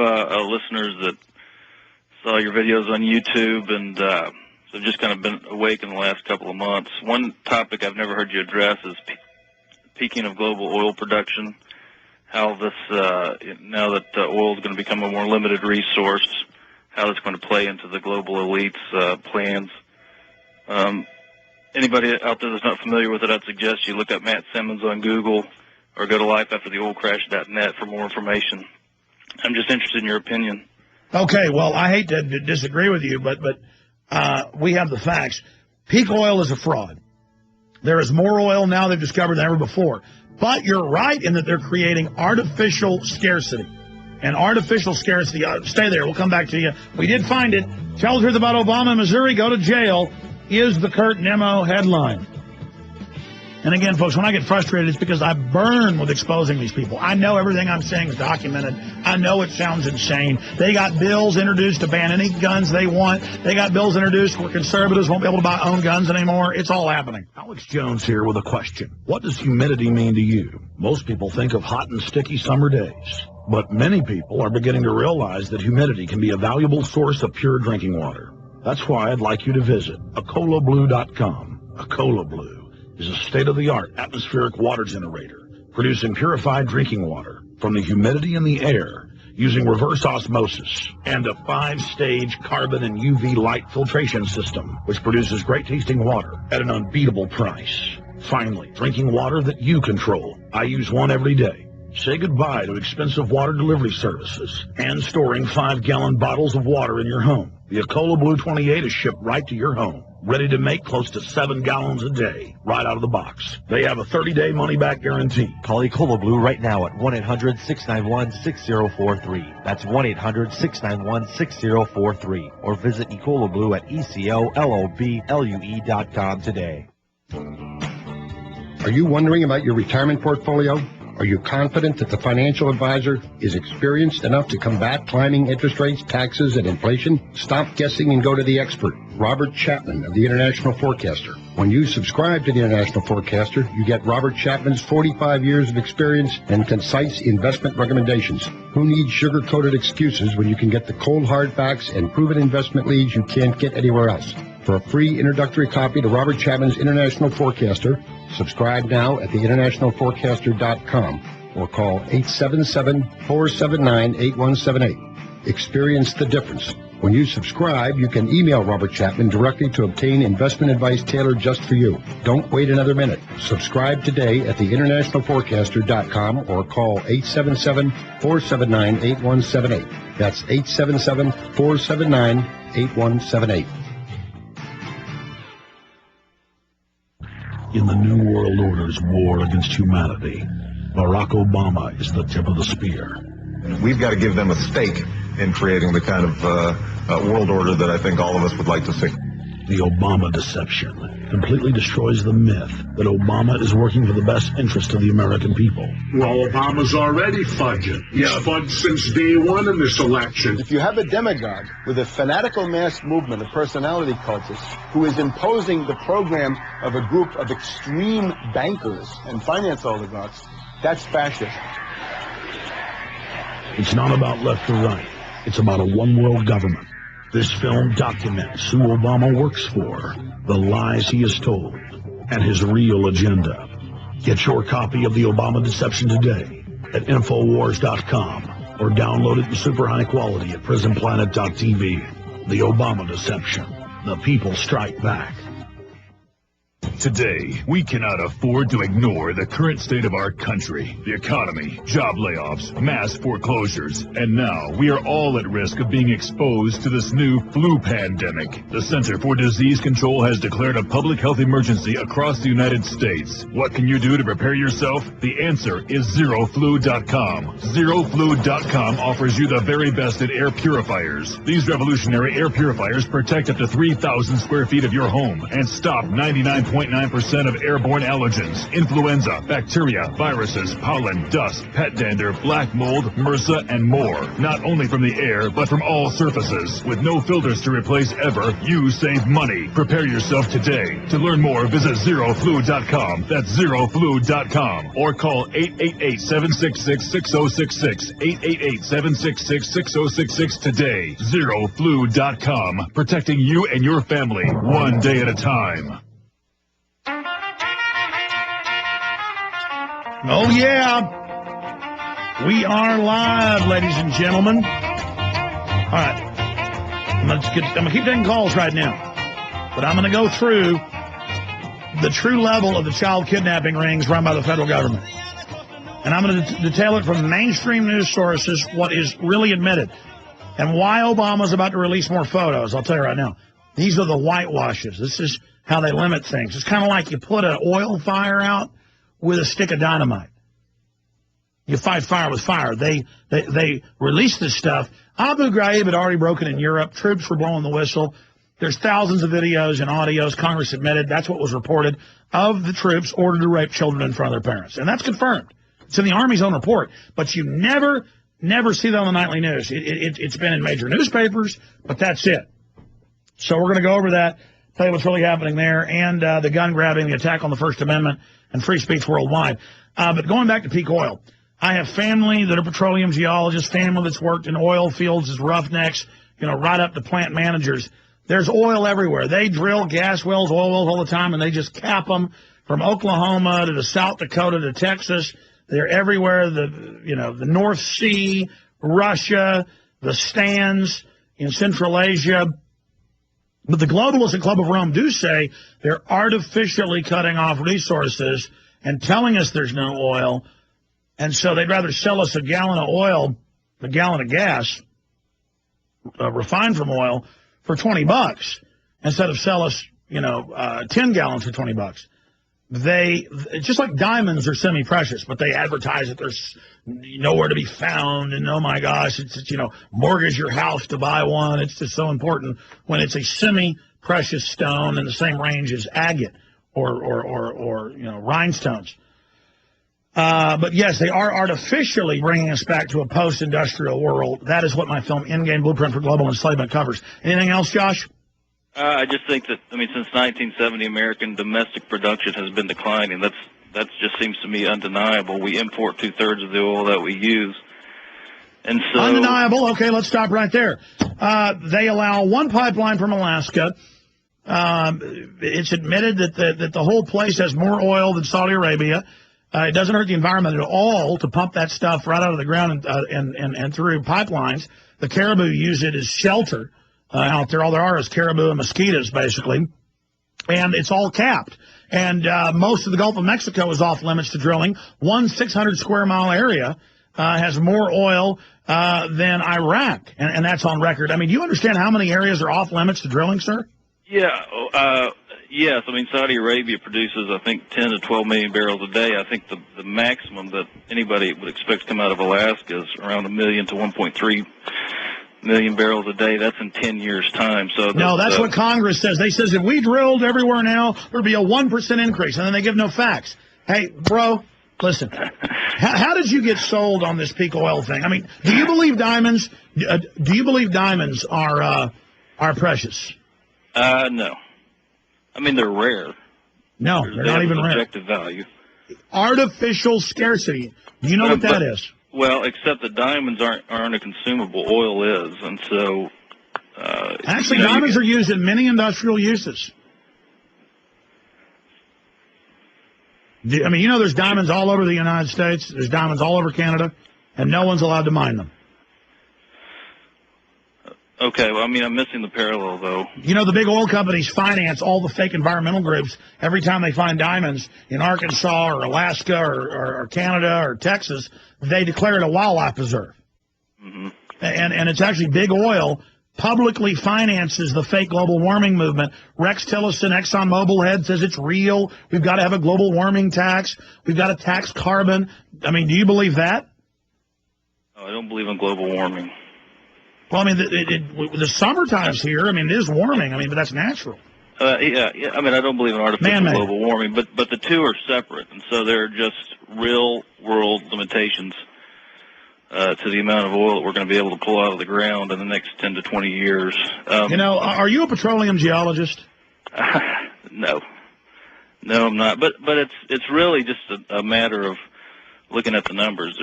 listeners that saw your videos on YouTube, and so I've just kind of been awake in the last couple of months. One topic I've never heard you address is peaking of global oil production, how this, now that oil is going to become a more limited resource, how it's going to play into the global elite's plans. Anybody out there that's not familiar with it, I'd suggest you look up Matt Simmons on Google or go to lifeaftertheoilcrash.net for more information. I'm just interested in your opinion. Okay, well, I hate to disagree with you, but we have the facts. Peak oil is a fraud. There is more oil now they've discovered than ever before. But you're right in that they're creating artificial scarcity. And artificial scarcity, stay there, we'll come back to you. We did find it. Tell the truth about Obama in Missouri, go to jail, is the Kurt Nimmo headline. And again, folks, when I get frustrated, it's because I burn with exposing these people. I know everything I'm saying is documented. I know it sounds insane. They got bills introduced to ban any guns they want. They got bills introduced where conservatives won't be able to buy own guns anymore. It's all happening. Alex Jones here with a question. What does humidity mean to you? Most people think of hot and sticky summer days. But many people are beginning to realize that humidity can be a valuable source of pure drinking water. That's why I'd like you to visit AcolaBlue.com. Acola Blue is a state-of-the-art atmospheric water generator producing purified drinking water from the humidity in the air using reverse osmosis and a 5-stage carbon and UV light filtration system, which produces great-tasting water at an unbeatable price. Finally, drinking water that you control. I use one every day. Say goodbye to expensive water delivery services and storing 5-gallon bottles of water in your home. The Acola Blue 28 is shipped right to your home, ready to make close to 7 gallons a day, right out of the box. They have a 30-day money-back guarantee. Call Acola Blue right now at 1-800-691-6043. That's 1-800-691-6043. Or visit Acola Blue at ECOLOBLUE.com today. Are you wondering about your retirement portfolio? Are you confident that the financial advisor is experienced enough to combat climbing interest rates, taxes, and inflation? Stop guessing and go to the expert, Robert Chapman of the International Forecaster. When you subscribe to the International Forecaster, you get Robert Chapman's 45 years of experience and concise investment recommendations. Who needs sugar-coated excuses when you can get the cold hard facts and proven investment leads you can't get anywhere else? For a free introductory copy to Robert Chapman's International Forecaster, subscribe now at theInternationalForecaster.com or call 877-479-8178. Experience the difference. When you subscribe, you can email Robert Chapman directly to obtain investment advice tailored just for you. Don't wait another minute. Subscribe today at theInternationalForecaster.com or call 877-479-8178. That's 877-479-8178. In the New World Order's war against humanity, Barack Obama is the tip of the spear. We've got to give them a stake in creating the kind of world order that I think all of us would like to see. The Obama deception completely destroys the myth that Obama is working for the best interest of the American people. Well, Obama's already fudging. He's fudged since day one in this election. If you have a demagogue with a fanatical mass movement of personality cultists who is imposing the program of a group of extreme bankers and finance oligarchs, that's fascism. It's not about left or right. It's about a one-world government. This film documents who Obama works for, the lies he has told, and his real agenda. Get your copy of The Obama Deception today at Infowars.com or download it in super high quality at PrisonPlanet.tv. The Obama Deception. The people strike back. Today, we cannot afford to ignore the current state of our country, the economy, job layoffs, mass foreclosures, and now we are all at risk of being exposed to this new flu pandemic. The Center for Disease Control has declared a public health emergency across the United States. What can you do to prepare yourself? The answer is ZeroFlu.com. ZeroFlu.com offers you the very best in air purifiers. These revolutionary air purifiers protect up to 3,000 square feet of your home and stop 99.9% 99.9% of airborne allergens, influenza, bacteria, viruses, pollen, dust, pet dander, black mold, MRSA, and more. Not only from the air, but from all surfaces. With no filters to replace ever, you save money. Prepare yourself today. To learn more, visit ZeroFlu.com. That's ZeroFlu.com. Or call 888-766-6066. 888-766-6066 today. ZeroFlu.com. Protecting you and your family, one day at a time. Oh, yeah. We are live, ladies and gentlemen. All right. I'm going to keep taking calls right now. But I'm going to go through the true level of the child kidnapping rings run by the federal government. And I'm going to detail it from mainstream news sources, what is really admitted, and why Obama's about to release more photos. I'll tell you right now. These are the whitewashes. This is how they limit things. It's kind of like you put an oil fire out with a stick of dynamite. You fight fire with fire. They released this stuff. Abu Ghraib had already broken in Europe. Troops were blowing the whistle. There's thousands of videos and audios. Congress admitted that's what was reported of the troops ordered to rape children in front of their parents. And that's confirmed. It's in the Army's own report. But you never see that on the nightly news. It's been in major newspapers, but that's it. So we're going to go over that, tell you what's really happening there, and the gun grabbing, the attack on the First Amendment, and free speech worldwide. But going back to peak oil, I have family that are petroleum geologists, family that's worked in oil fields as roughnecks, right up to plant managers. There's oil everywhere. They drill gas wells, oil wells all the time, and they just cap them from Oklahoma to South Dakota to Texas. They're everywhere. The North Sea, Russia, the stands in Central Asia. But the globalists at Club of Rome do say they're artificially cutting off resources and telling us there's no oil. And so they'd rather sell us a gallon of oil, a gallon of gas, refined from oil, for $20 instead of sell us, 10 gallons for $20. They, just like diamonds are semi-precious, but they advertise that there's nowhere to be found, and oh my gosh, it's mortgage your house to buy one. It's just so important when it's a semi-precious stone in the same range as agate or rhinestones. But yes, they are artificially bringing us back to a post-industrial world. That is what my film Endgame Blueprint for Global Enslavement covers. Anything else, Josh? I just think that, since 1970, American domestic production has been declining. That just seems to me undeniable. We import 2/3 of the oil that we use. And so, undeniable. Okay, let's stop right there. They allow one pipeline from Alaska. It's admitted that the whole place has more oil than Saudi Arabia. It doesn't hurt the environment at all to pump that stuff right out of the ground and through pipelines. The caribou use it as shelter. Out there, all there are is caribou and mosquitoes, basically, and it's all capped. And most of the Gulf of Mexico is off limits to drilling. One 600-square-mile area has more oil than Iraq, and that's on record. Do you understand how many areas are off limits to drilling, sir? Yeah, yes. Saudi Arabia produces, I think, 10 to 12 million barrels a day. I think the maximum that anybody would expect to come out of Alaska is around 1 million to 1.3 million barrels a day. That's in 10 years' time. So no, that's what Congress says. They says if we drilled everywhere now, there'd be a 1% increase, and then they give no facts. Hey, bro, listen. How did you get sold on this peak oil thing? Do you believe diamonds? Do you believe diamonds are precious? No. They're rare. No, they're not even rare. Objective value. Artificial scarcity. Do you know what that is? Well, except that diamonds aren't a consumable. Oil is, and so... Actually, diamonds are used in many industrial uses. There's diamonds all over the United States. There's diamonds all over Canada, and no one's allowed to mine them. Okay, well, I'm missing the parallel, though. The big oil companies finance all the fake environmental groups every time they find diamonds in Arkansas or Alaska or Canada or Texas. They declare it a wildlife preserve. Mm-hmm. And it's actually big oil publicly finances the fake global warming movement. Rex Tillerson, ExxonMobil head, says it's real. We've got to have a global warming tax. We've got to tax carbon. Do you believe that? No, I don't believe in global warming. Well, the summertime's here. It is warming. But that's natural. Yeah. I mean, I don't believe in artificial Man-made. global warming, but the two are separate, and so they're just real-world limitations to the amount of oil that we're going to be able to pull out of the ground in the next 10 to 20 years. Are you a petroleum geologist? No, I'm not. But it's really just a matter of looking at the numbers.